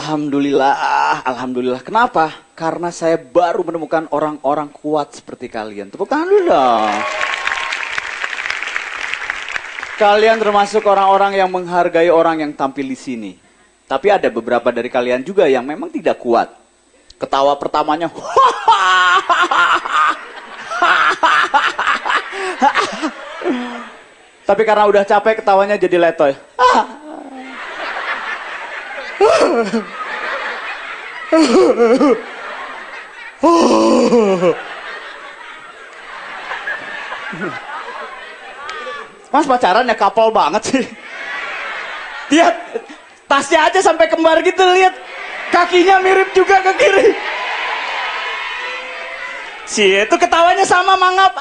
Alhamdulillah, alhamdulillah. Kenapa? Karena saya baru menemukan orang-orang kuat seperti kalian. Tepuk tangan dulu dong. Kalian termasuk orang-orang yang menghargai orang yang tampil di sini. Tapi ada beberapa dari kalian juga yang memang tidak kuat. Ketawa pertamanya, tapi karena udah capek ketawanya jadi letoy. Mas pacaran ya couple banget sih. Lihat, tasnya aja sampai kembar gitu, lihat. Kakinya mirip juga ke kiri. Itu ketawanya sama mangap.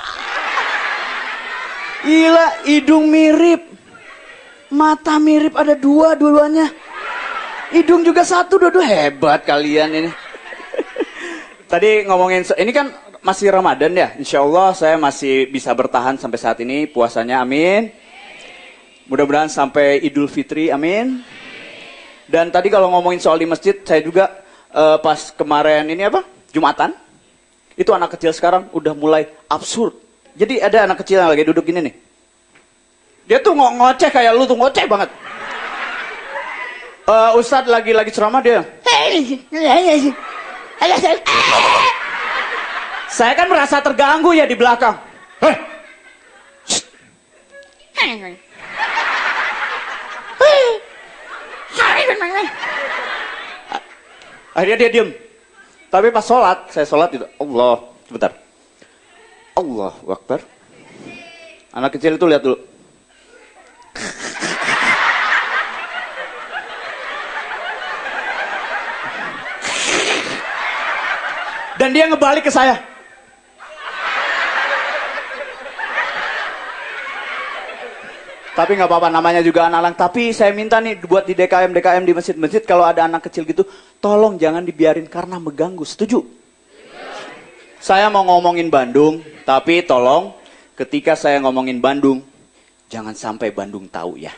Gila, hidung mirip. Mata mirip, ada dua-duanya. Hidung juga satu, dua-dua. Hebat kalian ini. Tadi ngomongin, ini kan masih Ramadan ya. Insya Allah saya masih bisa bertahan sampai saat ini puasanya, amin. Mudah-mudahan sampai Idul Fitri, amin. Dan tadi kalau ngomongin soal di masjid, saya juga pas kemarin ini apa? Jumatan. Itu anak kecil sekarang udah mulai absurd. Jadi ada anak kecil yang lagi duduk gini nih. Dia tuh ngoceh kayak lu tuh, ngoceh banget. Ustadz lagi ceramah dia. Saya kan merasa terganggu ya di belakang. Akhirnya dia diem. Tapi pas saya sholat itu, Allah, sebentar. Allahu Akbar. Anak kecil itu lihat dulu. Dan dia ngebalik ke saya. Tapi nggak apa-apa, namanya juga anak-anak. Tapi saya minta nih buat di DKM di masjid-masjid kalau ada anak kecil gitu, tolong jangan dibiarin karena mengganggu. Setuju? Saya mau ngomongin Bandung, tapi tolong ketika saya ngomongin Bandung, jangan sampai Bandung tahu ya.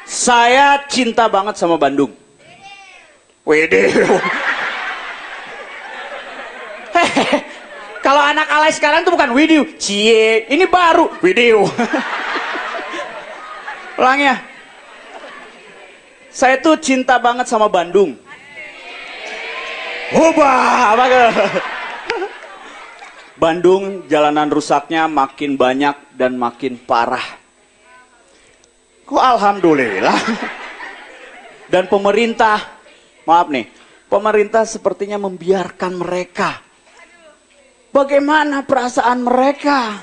Saya cinta banget sama Bandung. Widih. Kalau anak alay sekarang tuh bukan widih, cie, ini baru widih. Ulang ya. Saya tuh cinta banget sama Bandung. Hubah, apa ke? Bandung jalanan rusaknya makin banyak dan makin parah. Kok alhamdulillah. Dan pemerintah, maaf nih, pemerintah sepertinya membiarkan mereka. Bagaimana perasaan mereka?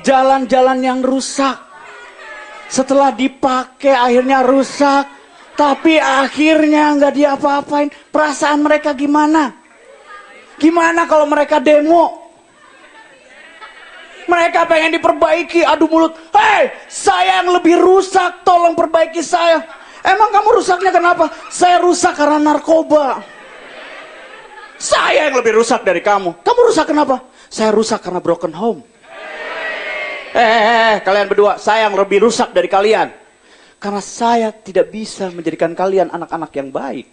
Jalan-jalan yang rusak. Setelah dipakai akhirnya rusak. Tapi akhirnya nggak diapa-apain. Perasaan mereka gimana? Gimana kalau mereka demo? Mereka pengen diperbaiki, adu mulut. Hei, saya yang lebih rusak, tolong perbaiki saya. Emang kamu rusaknya kenapa? Saya rusak karena narkoba. Saya yang lebih rusak dari kamu. Kamu rusak kenapa? Saya rusak karena broken home. Kalian berdua, saya yang lebih rusak dari kalian. Karena saya tidak bisa menjadikan kalian anak-anak yang baik.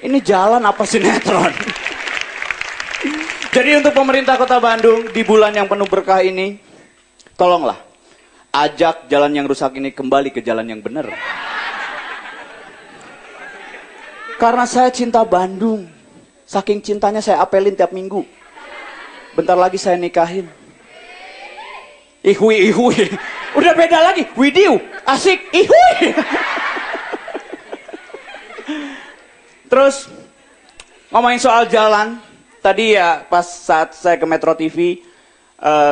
Ini jalan apa sinetron? Jadi untuk pemerintah Kota Bandung di bulan yang penuh berkah ini, tolonglah ajak jalan yang rusak ini kembali ke jalan yang benar. Karena saya cinta Bandung. Saking cintanya saya apelin tiap minggu. Bentar lagi saya nikahin. Ihui. Udah beda lagi. Widiu. Asik. Ihui. Terus ngomongin soal jalan. Tadi ya pas saat saya ke Metro TV.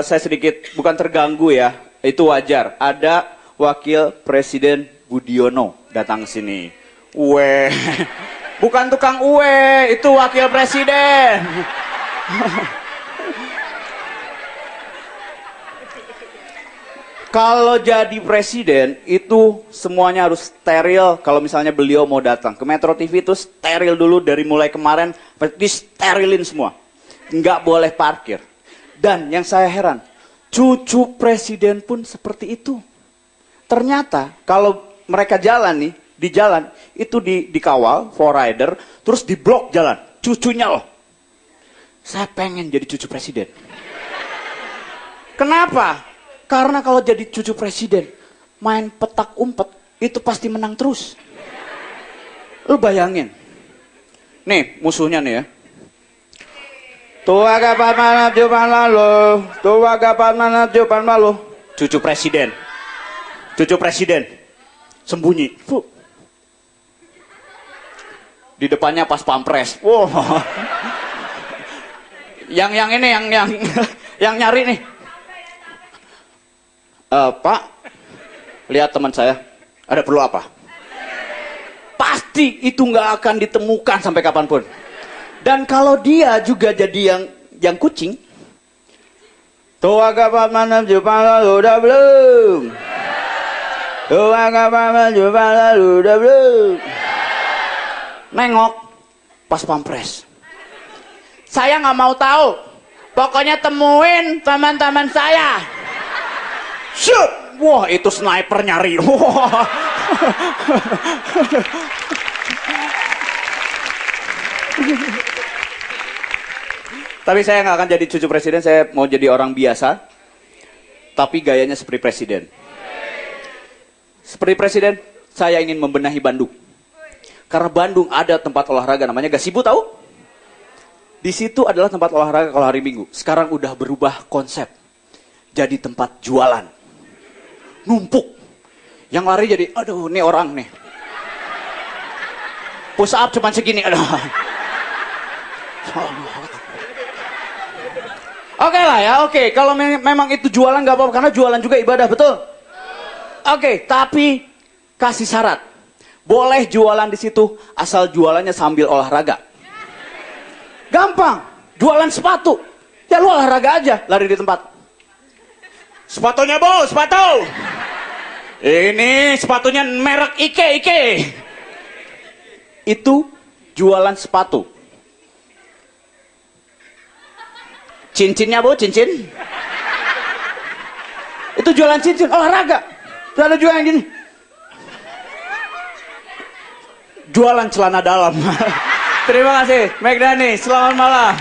Saya sedikit bukan terganggu ya. Itu wajar. Ada Wakil Presiden Budiono datang ke sini. Bukan tukang itu wakil presiden. Kalau jadi presiden itu semuanya harus steril. Kalau misalnya beliau mau datang ke Metro TV itu steril dulu dari mulai kemarin, di sterilin semua. Nggak boleh parkir. Dan yang saya heran, Cucu presiden pun seperti itu. Ternyata kalau mereka jalan nih, di jalan itu dikawal, for rider, terus diblok jalan. Cucunya loh. Saya pengen jadi cucu presiden. Kenapa? Karena kalau jadi cucu presiden, main petak umpet, itu pasti menang terus. Lu bayangin. Nih, musuhnya nih ya. Tua kapan mana jupan lalu, tua kapan mana jupan lalu. Cucu presiden. Cucu presiden. Sembunyi. Di depannya pas pampres. Wow. Yang ini yang nyari nih. Pak, lihat teman saya. Ada perlu apa? Pasti itu nggak akan ditemukan sampai kapanpun. Dan kalau dia juga jadi yang kucing. Tua kapan mana jumpa lalu udah belum? Tua kapan mana jumpa lalu udah belum? Nengok pas pampres. Saya nggak mau tahu. Pokoknya temuin teman-teman saya. Shoot! Wah, itu sniper nyari. Wah. Tapi saya nggak akan jadi cucu presiden, saya mau jadi orang biasa. Tapi gayanya seperti presiden. Seperti presiden, saya ingin membenahi Bandung. Karena Bandung ada tempat olahraga namanya Gasibu, tahu? Di situ adalah tempat olahraga kalau hari Minggu. Sekarang udah berubah konsep. Jadi tempat jualan. Numpuk. Yang lari jadi, aduh ini orang nih. Push up cuma segini, aduh. Oke lah ya, oke. Kalau memang itu jualan gak apa-apa, karena jualan juga ibadah, betul? Oke, tapi kasih syarat. Boleh jualan di situ, asal jualannya sambil olahraga. Gampang, jualan sepatu. Ya lu olahraga aja, lari di tempat. Sepatunya bu, sepatu. Ini sepatunya merek Ike. Itu jualan sepatu. Cincinnya bu, cincin. Itu jualan cincin, olahraga. Terus ada juga yang gini. Jualan celana dalam. Terima kasih, Megdani. Selamat malam.